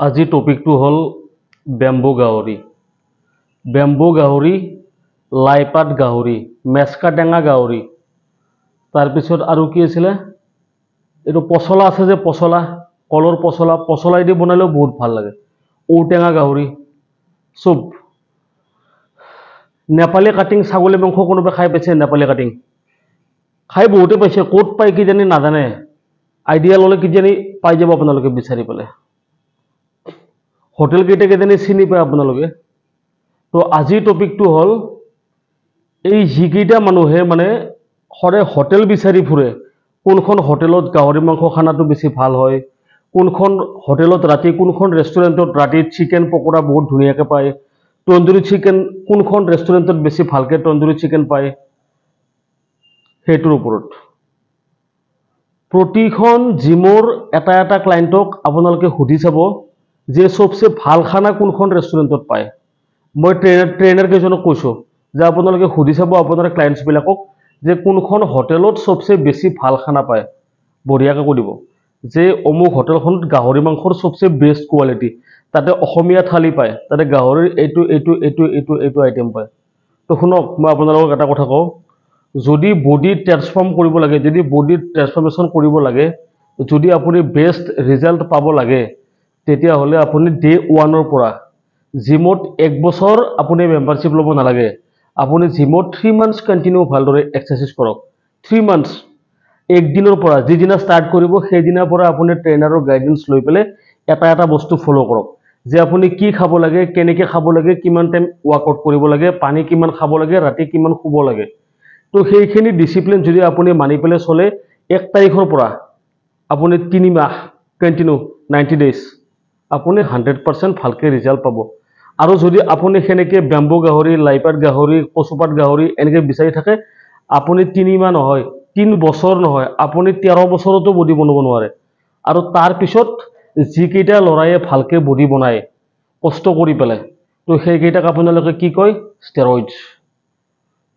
আজি টপিকটো হল বেম্বো গাহৰি লাইপাত গাহৰি মেচকা টেঙা গাহৰি তাৰপিছত আৰু কি আছিলে এইটো পচলা আছে যে পচলা কলৰ পচলা দি বনালেও বহুত ভাল লাগে ঔটেঙা গাহৰি চব নেপালী কাটিং ছাগলী মাংস কোনোবা খাই পাইছে নেপালী কাটিং খাই বহুতে পাইছে ক'ত পাই কিজানি নাজানে আইডিয়া ল'লে কিজানি পাই যাব আপোনালোকে বিচাৰি পেলাই হোটেল কেইটা কিজানি চিনি পায় আপোনালোকে তো আজিৰ টপিকটো হ'ল এই যিকেইটা মানুহে মানে সদায় হোটেল বিচাৰি ফুৰে কোনখন হোটেলত গাহৰি মাংস খানাটো বেছি ভাল হয় কোনখন হোটেলত ৰাতি কোনখন ৰেষ্টুৰেণ্টত ৰাতি চিকেন পকোৰা বহুত ধুনীয়াকৈ পায় তন্দুৰী চিকেন কোনখন ৰেষ্টুৰেণ্টত বেছি ভালকৈ তন্দুৰী চিকেন পায় সেইটোৰ ওপৰত প্ৰতিখন জিমৰ এটা এটা ক্লায়েণ্টক আপোনালোকে সুধি চাব যে সবচে ভাল খানা কোনখন ৰেষ্টুৰেণ্টত পায় মই ট্ৰেইনাৰ কেইজনক কৈছোঁ যে আপোনালোকে সুধি চাব আপোনাৰ ক্লায়েণ্টছবিলাকক যে কোনখন হোটেলত সবচে বেছি ভাল খানা পায় বঢ়িয়াকৈ কৈ দিব যে অমুক হোটেলখনত গাহৰি মাংসৰ সবচে বেষ্ট কোৱালিটি তাতে অসমীয়া থালি পায় তাতে গাহৰিৰ এইটো আইটেম পায় তো শুনক মই আপোনালোকক এটা কথা কওঁ যদি বডি ট্ৰান্সফৰ্ম কৰিব লাগে যদি বডি ট্ৰান্সফৰ্মেশ্যন কৰিব লাগে যদি আপুনি বেষ্ট ৰিজাল্ট পাব লাগে তেতিয়াহ'লে আপুনি ডে 1 পৰা জিমত 1 বছৰ আপুনি মেম্বাৰশ্বিপ ল'ব নালাগে আপুনি জিমত 3 মান্থছ কণ্টিনিউ ভালদৰে এক্সাৰচাইজ কৰক 3 মান্থছ একদিনৰ পৰা যিদিনা ষ্টাৰ্ট কৰিব সেইদিনাৰ পৰা আপুনি ট্ৰেইনাৰৰ গাইডেন্স লৈ পেলাই এটা বস্তু ফলো কৰক যে আপুনি কি খাব লাগে কেনেকৈ খাব লাগে কিমান টাইম ৱাৰ্কআউট কৰিব লাগে পানী কিমান খাব লাগে ৰাতি কিমান শুব লাগে তো সেইখিনি ডিসিপ্লিন যদি আপুনি মানি পেলাই চলে 1 তাৰিখৰ পৰা আপুনি 3 মাহ কণ্টিনিউ 90 ডেজ আপুনি 100% ভালকৈ ৰিজাল্ট পাব আৰু যদি আপুনি সেনেকৈ বেম্বো গাহৰি লাইপাত গাহৰি কচুপাত গাহৰি এনেকৈ বিচাৰি থাকে আপুনি 3 মাহ নহয় 3 বছৰ নহয় আপুনি 13 বছৰতো বডি বনাব নোৱাৰে আৰু তাৰ পিছত যিকেইটা লৰায়ে ভালকৈ বডি বনায় কষ্ট কৰি পেলাই তো সেইকেইটাক আপোনালোকে কি কয় ষ্টেৰইডছ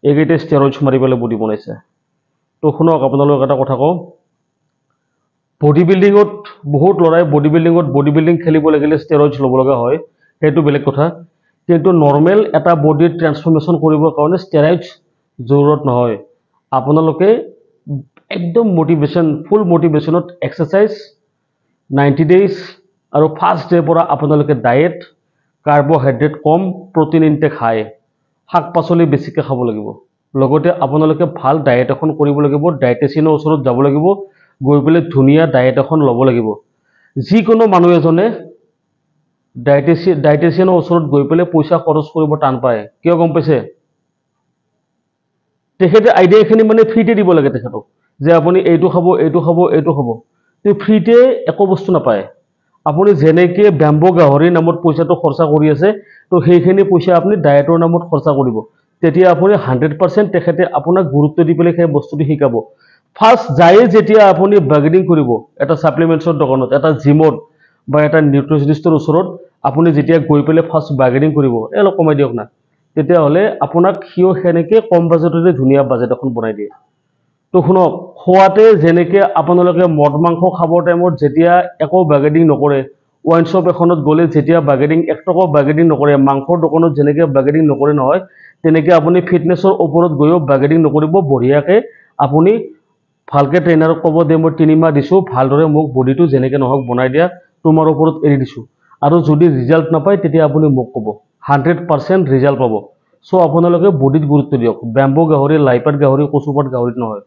এইকেইটা ষ্টেৰইডছ মাৰি পেলাই বডি বনাইছে তো শুনক আপোনালোকক এটা কথা কওঁ বডি বিল্ডিঙত বহুত লৰাই বডি বিল্ডিং খেলিব লাগিলে ষ্টেৰইডছ ল'ব লগা হয় সেইটো বেলেগ কথা কিন্তু নৰ্মেল এটা বডি ট্ৰান্সফৰ্মেশ্যন কৰিবৰ কাৰণে ষ্টেৰইডছ জৰুৰত নহয় আপোনালোকে একদম ফুল মোটিভেশ্যনত এক্সাৰচাইজ 90 ডেজ আৰু ফাৰ্ষ্ট ডে পৰা আপোনালোকে ডায়েট কাৰ্বহাইড্ৰেট কম প্ৰটিন ইনটেক হাই শাক পাচলি বেছিকৈ খাব লাগিব লগতে আপোনালোকে ভাল ডায়েট এখন কৰিব লাগিব ডায়েটিচিয়ানৰ ওচৰত যাব লাগিব গৈ পেলাই ধুনীয়া ডায়েট এখন ল'ব লাগিব যিকোনো মানুহ এজনে ডায়েটিচিয়ানৰ ওচৰত গৈ পেলাই পইচা খৰচ কৰিব টান পায় কিয় গম পাইছে তেখেতে আইডিয়াখিনি মানে ফ্ৰীতে দিব লাগে তেখেতক যে আপুনি এইটো খাব তো ফ্ৰীতে একো বস্তু নাপায় আপুনি যেনেকৈ বেম্বো গাহৰিৰ নামত পইচাটো খৰচা কৰি আছে তো সেইখিনি পইচা আপুনি ডায়েটৰ নামত খৰচা কৰিব তেতিয়া আপুনি 100% তেখেতে আপোনাক গুৰুত্ব দি পেলাই সেই বস্তুটো শিকাব ফাৰ্ষ্ট যায়ে যেতিয়া আপুনি বাৰ্গেনিং কৰিব এটা সাপ্লিমেন্টছৰ দোকানত এটা জিমত বা এটা নিউট্ৰিচনিষ্টৰ ওচৰত আপুনি যেতিয়া গৈ পেলাই ফাৰ্ষ্ট বাৰ্গেনিং কৰিব অলপ কমাই দিয়ক না তেতিয়াহ'লে আপোনাক সিও সেনেকৈ কম বাজেটতে ধুনীয়া বাজেট এখন বনাই দিয়ে তো শুনক খোৱাতে যেনেকৈ আপোনালোকে মদ মাংস খাবৰ টাইমত যেতিয়া একো বাৰ্গেনিং নকৰে ওয়াইন শ্বপ এখনত গ'লে যেতিয়া বাৰ্গেনিং 1 টকাও বাৰ্গেনিং নকৰে মাংসৰ দোকানত যেনেকৈ বাৰ্গেনিং নকৰে নহয় তেনেকৈ আপুনি ফিটনেছৰ ওপৰত গৈও বাৰ্গেনিং নকৰিব বঢ়িয়াকৈ আপুনি ভালকৈ ট্ৰেইনাৰক ক'ব যে মই 3 মাহ দিছোঁ ভালদৰে মোক বডিটো যেনেকৈ নহওক বনাই দিয়া তোমাৰ ওপৰত এৰি দিছোঁ আৰু যদি ৰিজাল্ট নাপায় তেতিয়া আপুনি মোক ক'ব 100% ৰিজাল্ট পাব সো আপোনালোকে বডিত গুৰুত্ব দিয়ক বেম্বো গাহৰি লাইপাত গাহৰি কচুপাত গাহৰিত নহয়